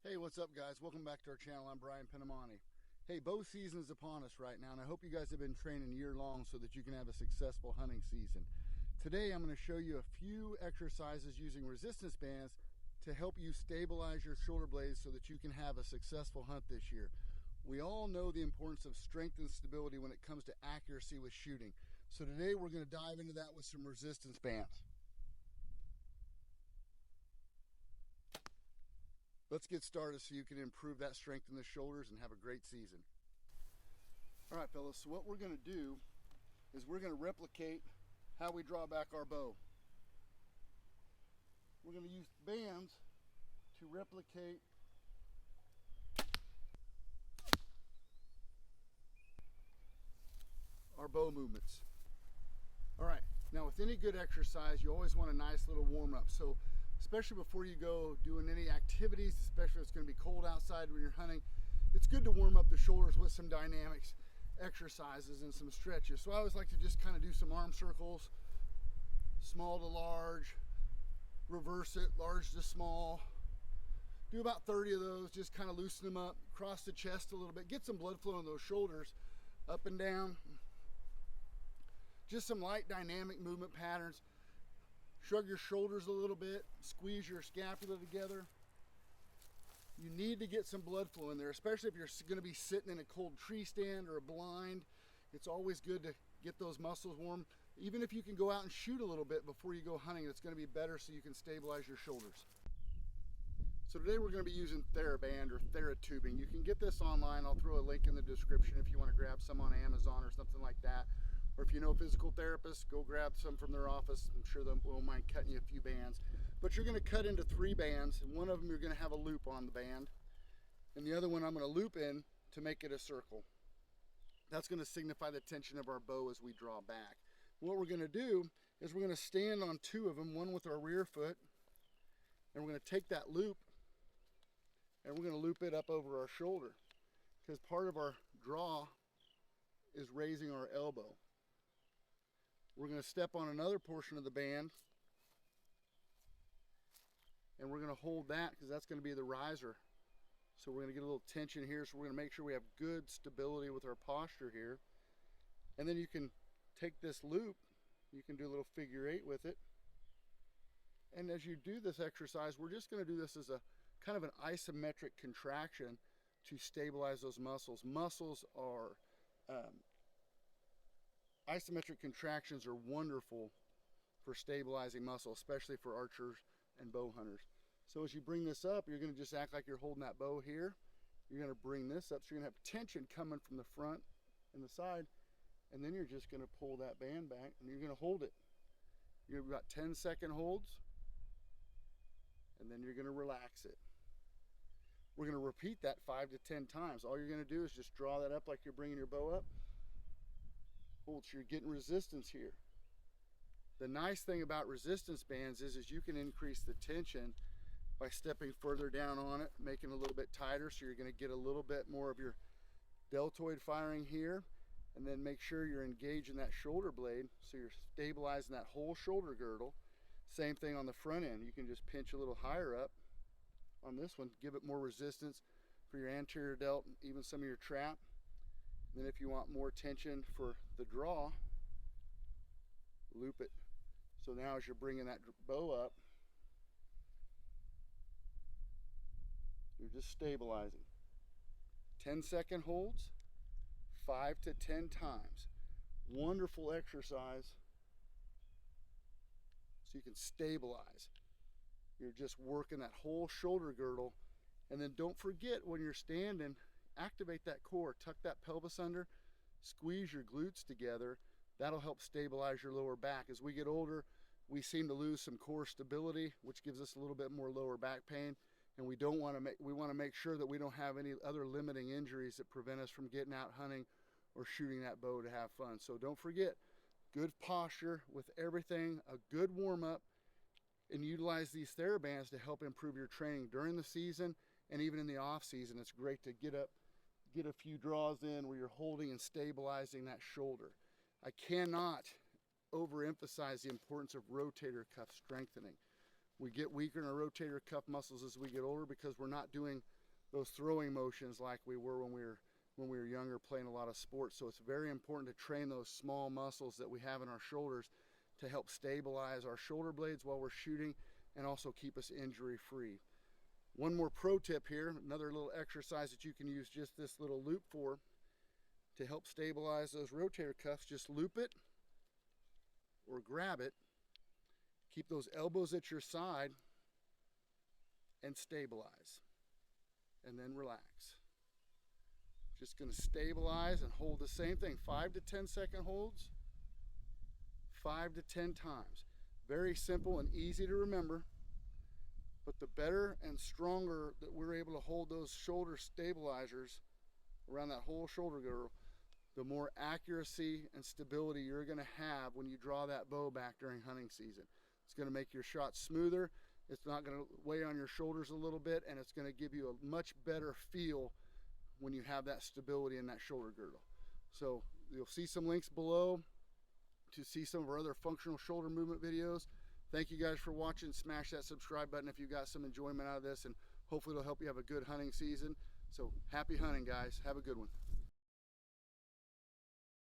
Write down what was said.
Hey, what's up guys? Welcome back to our channel. I'm Brian Penamani. Hey, bow season is upon us right now, and I hope you guys have been training year long so that you can have a successful hunting season. Today I'm going to show you a few exercises using resistance bands to help you stabilize your shoulder blades so that you can have a successful hunt this year. We all know the importance of strength and stability when it comes to accuracy with shooting. So today we're going to dive into that with some resistance bands. Let's get started so you can improve that strength in the shoulders and have a great season. All right, fellas, so what we're going to do is we're going to replicate how we draw back our bow. We're going to use bands to replicate our bow movements. All right, now with any good exercise, you always want a nice little warm-up. So especially before you go doing any activities, especially if it's going to be cold outside when you're hunting, it's good to warm up the shoulders with some dynamics exercises and some stretches. So I always like to just kind of do some arm circles, small to large, reverse it, large to small. Do about 30 of those, just kind of loosen them up, cross the chest a little bit, get some blood flow in those shoulders, up and down. Just some light dynamic movement patterns. Shrug your shoulders a little bit, squeeze your scapula together. You need to get some blood flow in there, especially if you're going to be sitting in a cold tree stand or a blind. It's always good to get those muscles warm. Even if you can go out and shoot a little bit before you go hunting, it's going to be better so you can stabilize your shoulders. So today we're going to be using TheraBand or TheraTubing. You can get this online. I'll throw a link in the description if you want to grab some on Amazon or something like that. Or if you know physical therapists, go grab some from their office. I'm sure they won't mind cutting you a few bands. But you're going to cut into 3 bands, and one of them you're going to have a loop on the band, and the other one I'm going to loop in to make it a circle. That's going to signify the tension of our bow as we draw back. What we're going to do is we're going to stand on 2 of them, one with our rear foot, and we're going to take that loop and we're going to loop it up over our shoulder, because part of our draw is raising our elbow. We're going to step on another portion of the band and we're going to hold that, because that's going to be the riser. So we're going to get a little tension here, so we're going to make sure we have good stability with our posture here. And then you can take this loop, you can do a little figure 8 with it. And as you do this exercise, we're just going to do this as a kind of an isometric contraction to stabilize those muscles. Isometric contractions are wonderful for stabilizing muscle, especially for archers and bow hunters. So as you bring this up, you're going to just act like you're holding that bow here. You're going to bring this up, so you're going to have tension coming from the front and the side, and then you're just going to pull that band back and you're going to hold it. You've got 10-second holds, and then you're going to relax it. We're going to repeat that 5 to 10 times. All you're going to do is just draw that up like you're bringing your bow up. Hold, so you're getting resistance here. The nice thing about resistance bands is you can increase the tension by stepping further down on it, making it a little bit tighter, so you're going to get a little bit more of your deltoid firing here, and then make sure you're engaging that shoulder blade so you're stabilizing that whole shoulder girdle. Same thing on the front end. You can just pinch a little higher up on this one, give it more resistance for your anterior delt, even some of your trap. Then if you want more tension for the draw, loop it. So now as you're bringing that bow up, you're just stabilizing. 10-second holds, 5 to 10 times. Wonderful exercise so you can stabilize. You're just working that whole shoulder girdle. And then don't forget, when you're standing, activate that core, tuck that pelvis under, squeeze your glutes together. That'll help stabilize your lower back. As we get older, we seem to lose some core stability, which gives us a little bit more lower back pain. And we want to make sure that we don't have any other limiting injuries that prevent us from getting out hunting or shooting that bow to have fun. So don't forget, good posture with everything, a good warm-up, and utilize these TheraBands to help improve your training during the season and even in the off season. It's great to get a few draws in where you're holding and stabilizing that shoulder. I cannot overemphasize the importance of rotator cuff strengthening. We get weaker in our rotator cuff muscles as we get older because we're not doing those throwing motions like we were when we were younger, playing a lot of sports. So it's very important to train those small muscles that we have in our shoulders to help stabilize our shoulder blades while we're shooting and also keep us injury free. One more pro tip here, another little exercise that you can use just this little loop for to help stabilize those rotator cuffs. Just loop it or grab it, keep those elbows at your side and stabilize, and then relax. Just going to stabilize and hold the same thing, 5 to 10 second holds, 5 to 10 times. Very simple and easy to remember, but the better and stronger that we're able to hold those shoulder stabilizers around that whole shoulder girdle, the more accuracy and stability you're going to have when you draw that bow back during hunting season. It's going to make your shot smoother, it's not going to weigh on your shoulders a little bit, and it's going to give you a much better feel when you have that stability in that shoulder girdle. So you'll see some links below to see some of our other functional shoulder movement videos. Thank you guys for watching. Smash that subscribe button if you got some enjoyment out of this, and hopefully it'll help you have a good hunting season. So happy hunting, guys. Have a good one.